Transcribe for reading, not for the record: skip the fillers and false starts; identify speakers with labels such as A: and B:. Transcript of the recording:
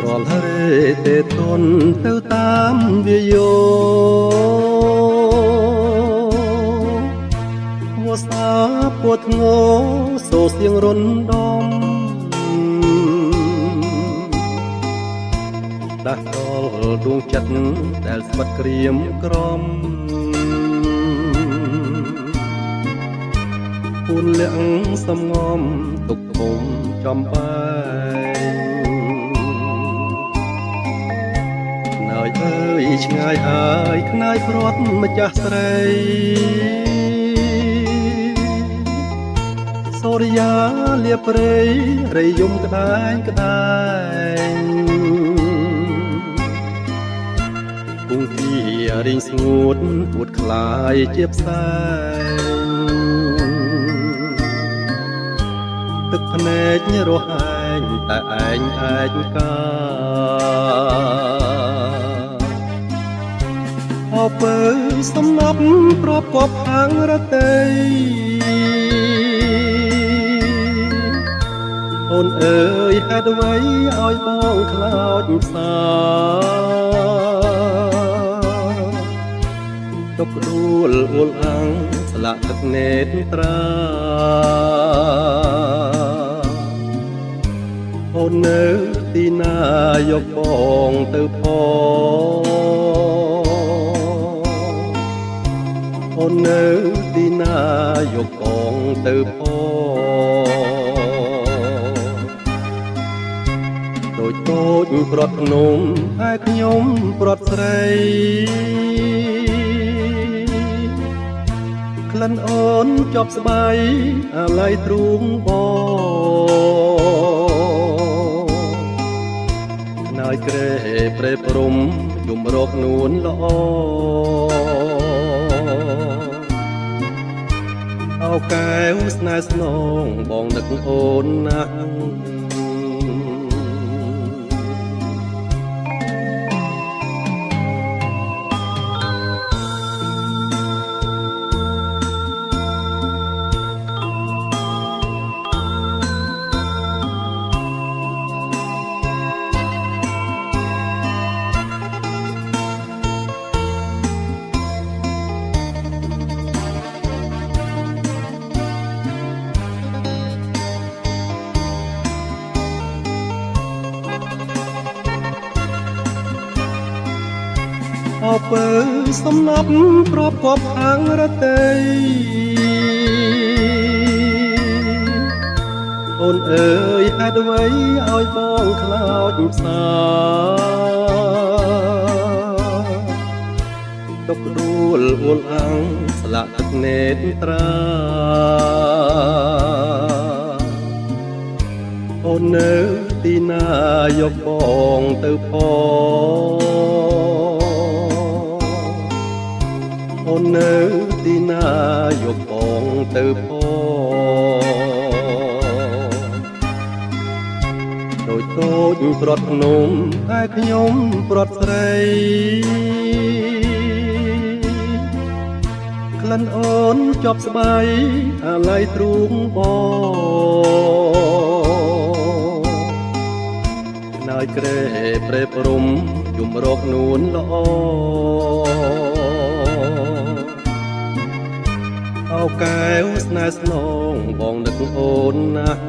A: រាល់ហើយទេទន់ទៅតាមវាយោវស្សាពួតធ្ងោសូរសៀងរំដំដាស់ដល់ដួងចិត្តដែលស្វិតក្រៀមក្រំពូនលៀងសំងំទុកធំចំបែអើយឆ្ងាយហើយខ្នាយព្រាត់ម្ចាស់ស្រីសូរិយាលាព្រៃរៃយំក្តែងក្តែងគង់ទីរីងស្ងួតពួតខ្លាយជាផ្សែងទឹកភ្នែករស់ឯងតែឯងកាអពើសំណប់ប្របគប់ខាងរតីអូនអើយហេតុអ្វីឲ្យបងខ្លោចផ្សាទុកដួលអួលអាំងស្លាក់ទឹកនេត្រាអូននៅទីណាយកបងទៅអូននៅទីណាយកបងទៅដូចតូចព្រាត់ភ្នំហើយខ្ញុំព្រាត់ស្រីក្លិនអូនជាប់ស្បៃអាឡ័យទ្រូងបងខ្នើយក្រែព្រែព្រំយំរកនួនល្អអោកែវស្នេហ៍ស្នងបងនឹកអូនណាស់អពើសំណប់ប្របគប់ខាងរតីអូនអើយហេតុអ្វីឲ្យបងខ្លោចផ្សាទុកដួលអួលអាំងស្លាក់ទឹកនេត្រាអូននៅទីណាយកបងទៅអូននៅទីណាយកបងទៅដូចតូចព្រាត់ភ្នំតែខ្ញុំព្រាត់ស្រីក្លិនអូនជាប់ស្បៃអាឡ័យទ្រូងបងខ្នើយក្រែព្រែព្រំយំរកនួនល្អអោកែវស្នេហ៍ស្នងបងនឹកអូនណាស់